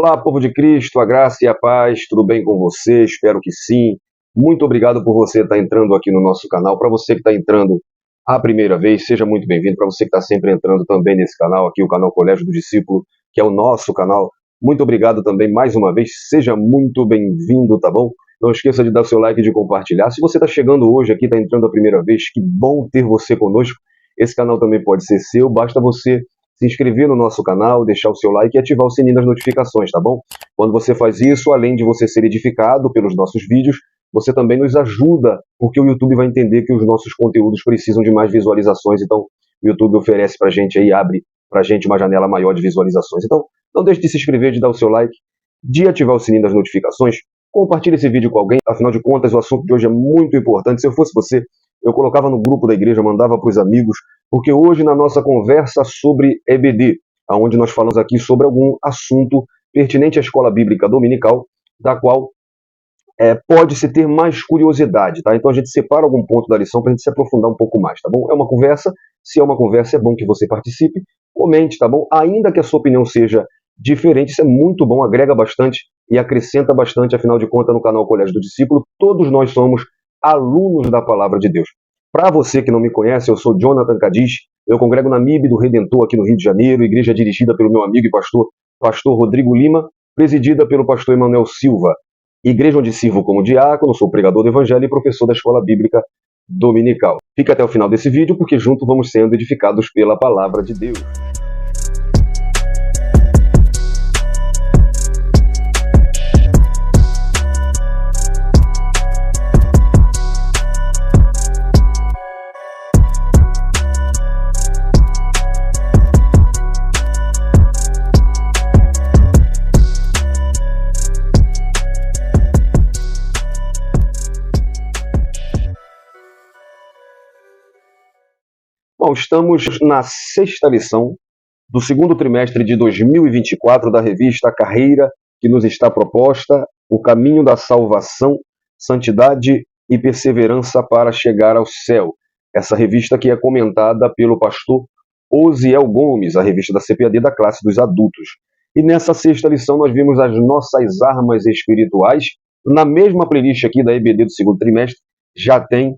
Olá, povo de Cristo, a graça e a paz, tudo bem com você? Espero que sim. Muito obrigado por você estar entrando aqui no nosso canal. Para você que está entrando a primeira vez, seja muito bem-vindo. Para você que está sempre entrando também nesse canal aqui, o canal Colégio do Discípulo, que é o nosso canal, muito obrigado também mais uma vez. Seja muito bem-vindo, tá bom? Não esqueça de dar seu like e de compartilhar. Se você está chegando hoje aqui, está entrando a primeira vez, que bom ter você conosco. Esse canal também pode ser seu, basta você se inscrever no nosso canal, deixar o seu like e ativar o sininho das notificações, tá bom? Quando você faz isso, além de você ser edificado pelos nossos vídeos, você também nos ajuda, porque o YouTube vai entender que os nossos conteúdos precisam de mais visualizações, então o YouTube oferece pra gente aí, abre pra gente uma janela maior de visualizações. Então, não deixe de se inscrever, de dar o seu like, de ativar o sininho das notificações, compartilhe esse vídeo com alguém, afinal de contas o assunto de hoje é muito importante. Se eu fosse você, eu colocava no grupo da igreja, mandava para os amigos, porque hoje na nossa conversa sobre EBD, onde nós falamos aqui sobre algum assunto pertinente à escola bíblica dominical, da qual pode-se ter mais curiosidade, tá? Então a gente separa algum ponto da lição para a gente se aprofundar um pouco mais, tá bom? É uma conversa, se é uma conversa é bom que você participe, comente, tá bom? Ainda que a sua opinião seja diferente, isso é muito bom, agrega bastante e acrescenta bastante, afinal de contas, no canal Colégio do Discípulo, todos nós somos alunos da Palavra de Deus. Para você que não me conhece, eu sou Jonathan Cadiz, eu congrego na MIB do Redentor aqui no Rio de Janeiro, igreja dirigida pelo meu amigo e pastor Rodrigo Lima, presidida pelo pastor Emanuel Silva. Igreja onde sirvo como diácono, sou pregador do Evangelho e professor da Escola Bíblica Dominical. Fique até o final desse vídeo, porque juntos vamos sendo edificados pela Palavra de Deus. Bom, estamos na sexta lição do segundo trimestre de 2024 da revista Carreira que nos está proposta, o caminho da salvação, santidade e perseverança para chegar ao céu. Essa revista que é comentada pelo pastor Osiel Gomes, a revista da CPAD da classe dos adultos. E nessa sexta lição nós vimos as nossas armas espirituais. Na mesma playlist aqui da EBD do segundo trimestre já tem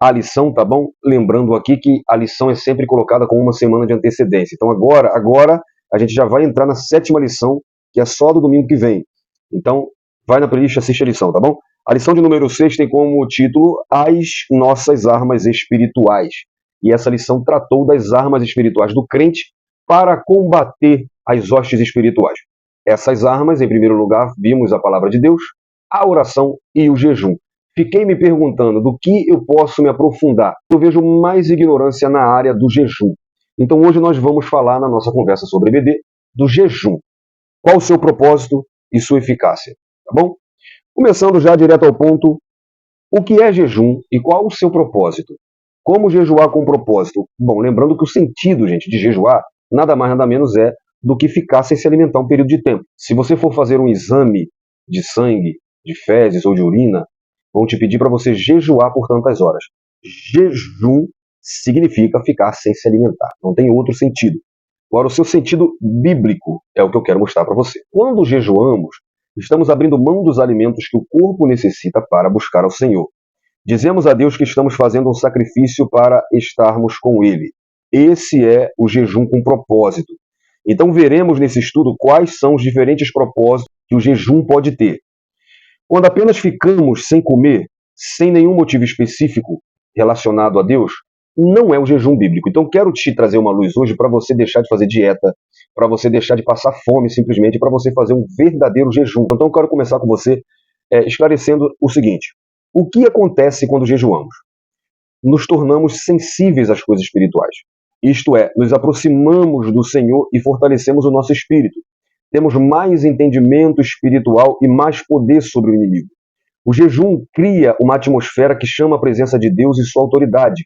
a lição, tá bom? Lembrando aqui que a lição é sempre colocada com uma semana de antecedência. Então agora a gente já vai entrar na sétima lição, que é só do domingo que vem. Então vai na playlist e assiste a lição, tá bom? A lição de número 6 tem como título As Nossas Armas Espirituais. E essa lição tratou das armas espirituais do crente para combater as hostes espirituais. Essas armas, em primeiro lugar, vimos a palavra de Deus, a oração e o jejum. Fiquei me perguntando do que eu posso me aprofundar. Eu vejo mais ignorância na área do jejum. Então hoje nós vamos falar na nossa conversa sobre EBD do jejum. Qual o seu propósito e sua eficácia, tá bom? Começando já direto ao ponto, o que é jejum e qual o seu propósito? Como jejuar com propósito? Bom, lembrando que o sentido, gente, de jejuar nada mais nada menos é do que ficar sem se alimentar um período de tempo. Se você for fazer um exame de sangue, de fezes ou de urina, vão te pedir para você jejuar por tantas horas. Jejum significa ficar sem se alimentar. Não tem outro sentido. Agora, o seu sentido bíblico é o que eu quero mostrar para você. Quando jejuamos, estamos abrindo mão dos alimentos que o corpo necessita para buscar ao Senhor. Dizemos a Deus que estamos fazendo um sacrifício para estarmos com Ele. Esse é o jejum com propósito. Então veremos nesse estudo quais são os diferentes propósitos que o jejum pode ter. Quando apenas ficamos sem comer, sem nenhum motivo específico relacionado a Deus, não é o jejum bíblico. Então quero te trazer uma luz hoje para você deixar de fazer dieta, para você deixar de passar fome simplesmente, para você fazer um verdadeiro jejum. Então eu quero começar com você esclarecendo o seguinte. O que acontece quando jejuamos? Nos tornamos sensíveis às coisas espirituais. Isto é, nos aproximamos do Senhor e fortalecemos o nosso espírito. Temos mais entendimento espiritual e mais poder sobre o inimigo. O jejum cria uma atmosfera que chama a presença de Deus e sua autoridade.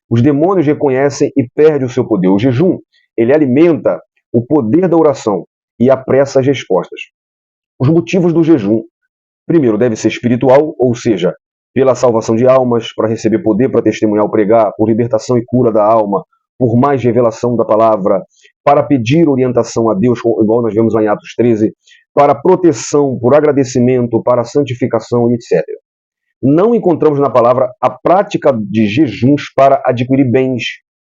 Os demônios reconhecem e perdem o seu poder. O jejum, ele alimenta o poder da oração e apressa as respostas. Os motivos do jejum, primeiro, deve ser espiritual, ou seja, pela salvação de almas, para receber poder para testemunhar ou pregar, por libertação e cura da alma, por mais revelação da palavra, para pedir orientação a Deus, igual nós vemos lá em Atos 13, para proteção, por agradecimento, para santificação e etc. Não encontramos na palavra a prática de jejuns para adquirir bens,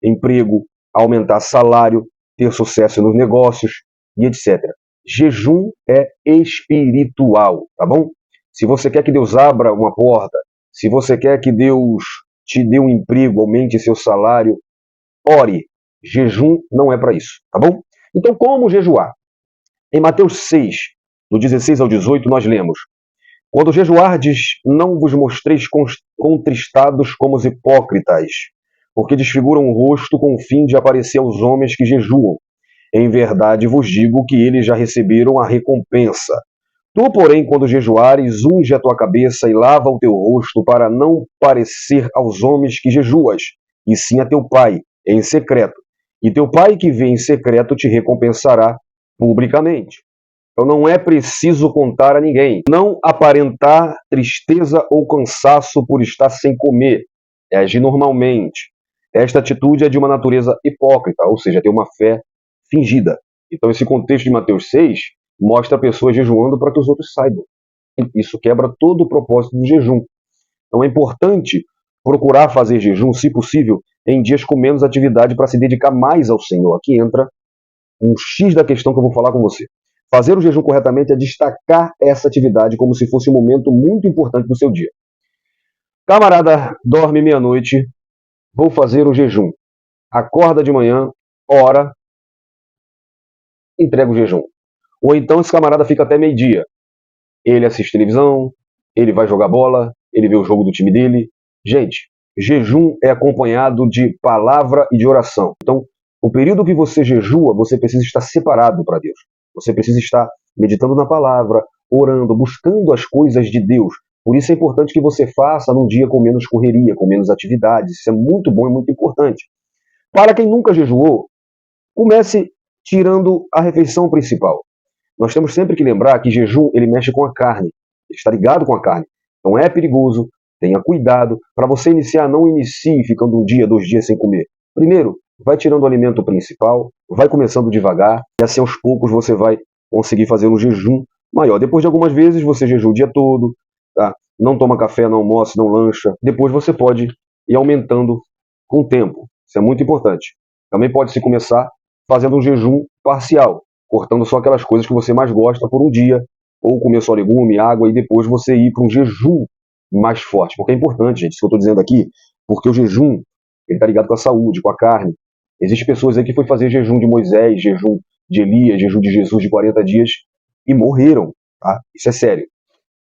emprego, aumentar salário, ter sucesso nos negócios e etc. Jejum é espiritual, tá bom? Se você quer que Deus abra uma porta, se você quer que Deus te dê um emprego, aumente seu salário, ore. Jejum não é para isso, tá bom? Então, como jejuar? Em Mateus 6, do 16 ao 18, nós lemos: Quando jejuardes, não vos mostreis contristados como os hipócritas, porque desfiguram o rosto com o fim de aparecer aos homens que jejuam. Em verdade vos digo que eles já receberam a recompensa. Tu, porém, quando jejuares, unge a tua cabeça e lava o teu rosto, para não parecer aos homens que jejuas, e sim a teu Pai, em secreto. E teu Pai que vê em secreto te recompensará publicamente. Então não é preciso contar a ninguém. Não aparentar tristeza ou cansaço por estar sem comer. É agir normalmente. Esta atitude é de uma natureza hipócrita, ou seja, ter uma fé fingida. Então esse contexto de Mateus 6 mostra pessoas jejuando para que os outros saibam. Isso quebra todo o propósito do jejum. Então é importante procurar fazer jejum, se possível, em dias com menos atividade para se dedicar mais ao Senhor. Aqui entra um X da questão que eu vou falar com você. Fazer o jejum corretamente é destacar essa atividade como se fosse um momento muito importante do seu dia. Camarada, dorme meia-noite, vou fazer o jejum. Acorda de manhã, ora, entrega o jejum. Ou então esse camarada fica até meio-dia. Ele assiste televisão, ele vai jogar bola, ele vê o jogo do time dele. Gente, jejum é acompanhado de palavra e de oração. Então, o período que você jejua, você precisa estar separado para Deus. Você precisa estar meditando na palavra, orando, buscando as coisas de Deus. Por isso é importante que você faça num dia com menos correria, com menos atividades. Isso é muito bom e muito importante. Para quem nunca jejuou, comece tirando a refeição principal. Nós temos sempre que lembrar que jejum ele mexe com a carne, ele está ligado com a carne. Então é perigoso, tenha cuidado. Para você iniciar, não inicie ficando um dia, 2 dias sem comer. Primeiro, vai tirando o alimento principal, vai começando devagar, e assim aos poucos você vai conseguir fazer um jejum maior. Depois de algumas vezes, você jejua o dia todo, tá? Não toma café, não almoça, não lancha. Depois você pode ir aumentando com o tempo. Isso é muito importante. Também pode-se começar fazendo um jejum parcial, cortando só aquelas coisas que você mais gosta por um dia, ou comer só legume, água, e depois você ir para um jejum mais forte. Porque é importante, gente, isso que eu estou dizendo aqui, porque o jejum ele está ligado com a saúde, com a carne. Existem pessoas aí que foi fazer jejum de Moisés, jejum de Elias, jejum de Jesus de 40 dias e morreram, tá? Isso é sério.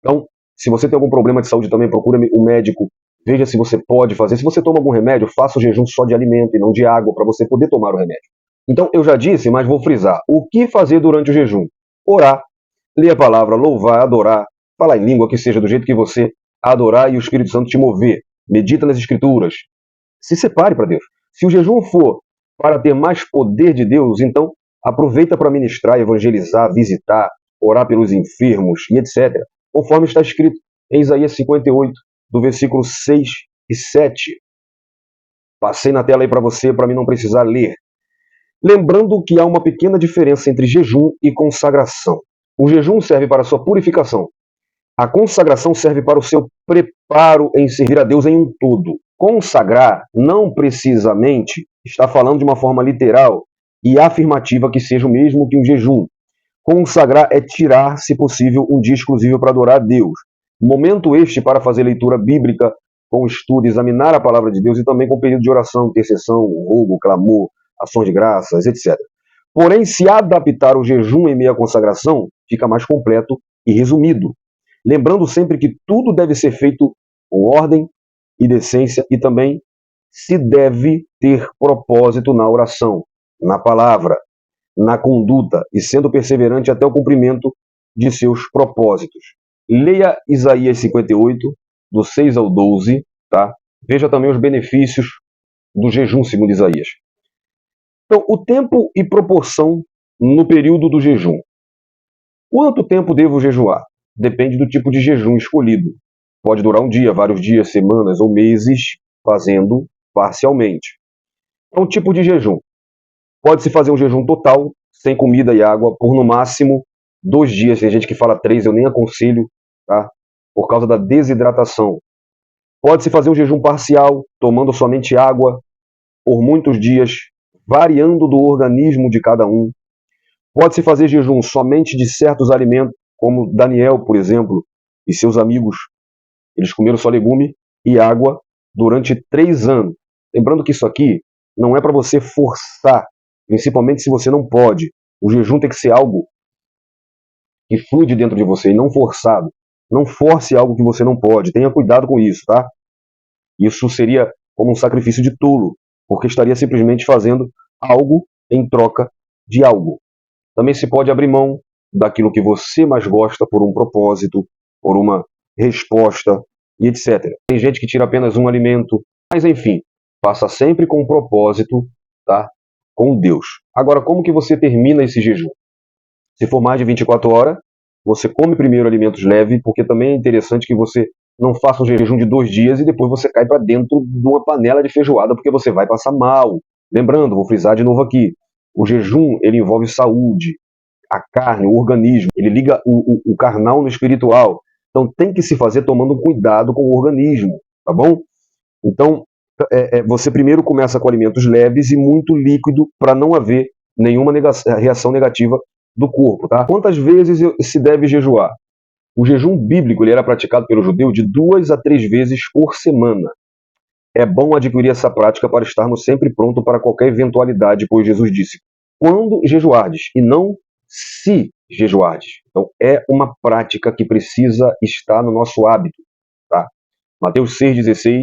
Então, se você tem algum problema de saúde também, procura um médico, veja se você pode fazer. Se você toma algum remédio, faça o jejum só de alimento e não de água, para você poder tomar o remédio. Então, eu já disse, mas vou frisar. O que fazer durante o jejum? Orar, ler a palavra, louvar, adorar, falar em língua que seja do jeito que você adorar e o Espírito Santo te mover. Medita nas Escrituras. Se separe para Deus. Se o jejum for para ter mais poder de Deus, então aproveita para ministrar, evangelizar, visitar, orar pelos enfermos e etc. Conforme está escrito em Isaías 58, do versículo 6 e 7. Passei na tela aí para você, para mim não precisar ler. Lembrando que há uma pequena diferença entre jejum e consagração. O jejum serve para a sua purificação. A consagração serve para o seu preparo em servir a Deus em um todo. Consagrar não precisamente está falando de uma forma literal e afirmativa que seja o mesmo que um jejum. Consagrar é tirar, se possível, um dia exclusivo para adorar a Deus. Momento este para fazer leitura bíblica, com estudo, examinar a palavra de Deus e também com período de oração, intercessão, rogo, clamor, ações de graças, etc. Porém, se adaptar o jejum em meio à consagração, fica mais completo e resumido. Lembrando sempre que tudo deve ser feito com ordem e decência e também se deve ter propósito na oração, na palavra, na conduta e sendo perseverante até o cumprimento de seus propósitos. Leia Isaías 58, do 6 ao 12, tá? Veja também os benefícios do jejum, segundo Isaías. Então, o tempo e proporção no período do jejum. Quanto tempo devo jejuar? Depende do tipo de jejum escolhido. Pode durar um dia, vários dias, semanas ou meses, fazendo parcialmente. Então, tipo de jejum. Pode-se fazer um jejum total, sem comida e água, por no máximo 2 dias, tem gente que fala 3, eu nem aconselho, tá? Por causa da desidratação. Pode-se fazer um jejum parcial, tomando somente água, por muitos dias, variando do organismo de cada um. Pode-se fazer jejum somente de certos alimentos, como Daniel, por exemplo, e seus amigos. Eles comeram só legume e água durante 3 anos. Lembrando que isso aqui não é para você forçar, principalmente se você não pode. O jejum tem que ser algo que flui de dentro de você e não forçado. Não force algo que você não pode. Tenha cuidado com isso, tá? Isso seria como um sacrifício de tolo, porque estaria simplesmente fazendo algo em troca de algo. Também se pode abrir mão daquilo que você mais gosta por um propósito, por uma resposta e etc. Tem gente que tira apenas um alimento, mas enfim, faça sempre com um propósito, tá? Com Deus. Agora, como que você termina esse jejum? Se for mais de 24 horas, você come primeiro alimentos leves, porque também é interessante que você não faça um jejum de 2 dias e depois você cai para dentro de uma panela de feijoada, porque você vai passar mal. Lembrando, vou frisar de novo aqui, o jejum ele envolve saúde, a carne, o organismo, ele liga o carnal no espiritual. Então tem que se fazer tomando cuidado com o organismo, tá bom? Então, você primeiro começa com alimentos leves e muito líquido para não haver nenhuma reação negativa do corpo, tá? Quantas vezes se deve jejuar? O jejum bíblico ele era praticado pelo judeu de 2 a 3 vezes por semana. É bom adquirir essa prática para estarmos sempre prontos para qualquer eventualidade, pois Jesus disse, quando jejuardes, e não se jejuardes. Então, é uma prática que precisa estar no nosso hábito. Tá? Mateus 6,16,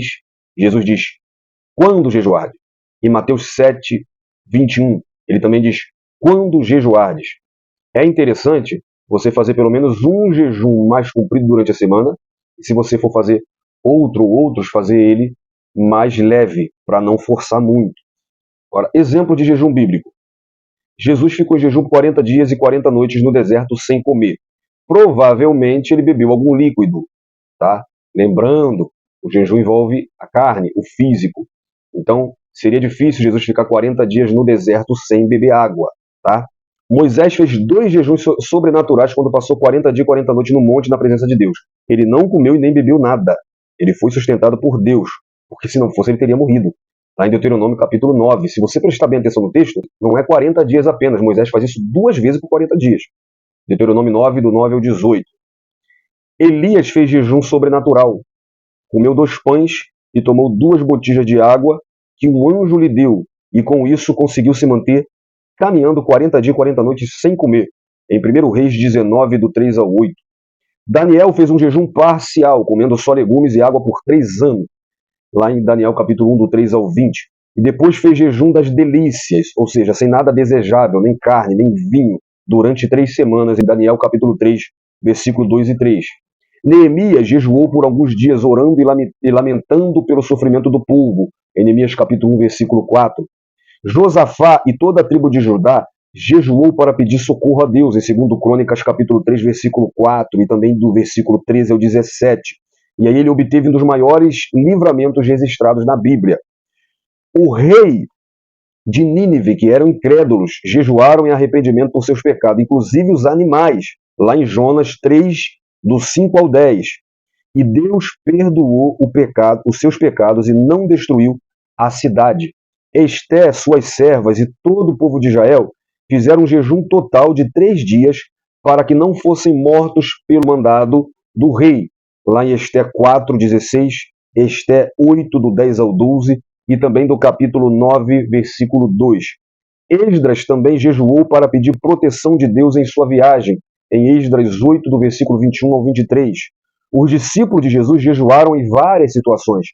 Jesus diz, quando jejuardes. E Mateus 7,21, ele também diz, quando jejuardes. É interessante você fazer pelo menos um jejum mais comprido durante a semana, e se você for fazer outros, fazer ele mais leve, para não forçar muito. Agora, exemplo de jejum bíblico. Jesus ficou em jejum por 40 dias e 40 noites no deserto sem comer. Provavelmente ele bebeu algum líquido, tá? Lembrando, o jejum envolve a carne, o físico. Então, seria difícil Jesus ficar 40 dias no deserto sem beber água, tá? Moisés fez 2 jejuns sobrenaturais quando passou 40 dias e 40 noites no monte na presença de Deus. Ele não comeu e nem bebeu nada. Ele foi sustentado por Deus, porque se não fosse ele teria morrido. Lá em Deuteronômio capítulo 9. Se você prestar bem atenção no texto, não é 40 dias apenas. Moisés faz isso 2 vezes por 40 dias. Deuteronômio 9, do 9 ao 18. Elias fez jejum sobrenatural. Comeu 2 pães e tomou 2 botijas de água que um anjo lhe deu. E com isso conseguiu se manter caminhando 40 dias e 40 noites sem comer. Em 1 Reis 19, do 3 ao 8. Daniel fez um jejum parcial, comendo só legumes e água por 3 anos. Lá em Daniel capítulo 1, do 3 ao 20. E depois fez jejum das delícias, ou seja, sem nada desejável, nem carne, nem vinho, durante 3 semanas, em Daniel capítulo 3, versículo 2 e 3. Neemias jejuou por alguns dias, orando e lamentando pelo sofrimento do povo, em Neemias capítulo 1, versículo 4. Josafá e toda a tribo de Judá jejuou para pedir socorro a Deus, em 2 Crônicas capítulo 3, versículo 4, e também do versículo 13 ao 17. E aí ele obteve um dos maiores livramentos registrados na Bíblia. O rei de Nínive, que eram incrédulos, jejuaram em arrependimento por seus pecados, inclusive os animais, lá em Jonas 3, do 5 ao 10. E Deus perdoou os seus pecados e não destruiu a cidade. Esté, suas servas e todo o povo de Israel fizeram um jejum total de 3 dias para que não fossem mortos pelo mandado do rei. Lá em Esté 4:16, Esté 8, do 10 ao 12, e também do capítulo 9, versículo 2. Esdras também jejuou para pedir proteção de Deus em sua viagem, em Esdras 8, do versículo 21 ao 23. Os discípulos de Jesus jejuaram em várias situações.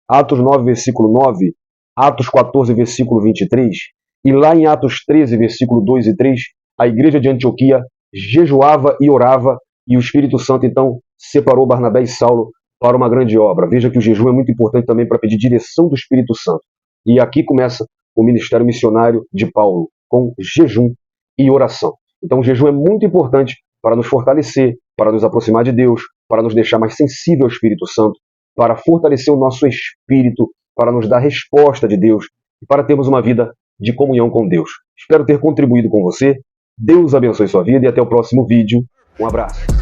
Atos 9, versículo 9, Atos 14, versículo 23, e lá em Atos 13, versículo 2 e 3, a igreja de Antioquia jejuava e orava, e o Espírito Santo então separou Barnabé e Saulo para uma grande obra. Veja que o jejum é muito importante também para pedir direção do Espírito Santo. E aqui começa o ministério missionário de Paulo, com jejum e oração. Então o jejum é muito importante para nos fortalecer, para nos aproximar de Deus, para nos deixar mais sensível ao Espírito Santo, para fortalecer o nosso espírito, para nos dar resposta de Deus e para termos uma vida de comunhão com Deus. Espero ter contribuído com você. Deus abençoe sua vida e até o próximo vídeo. Um abraço.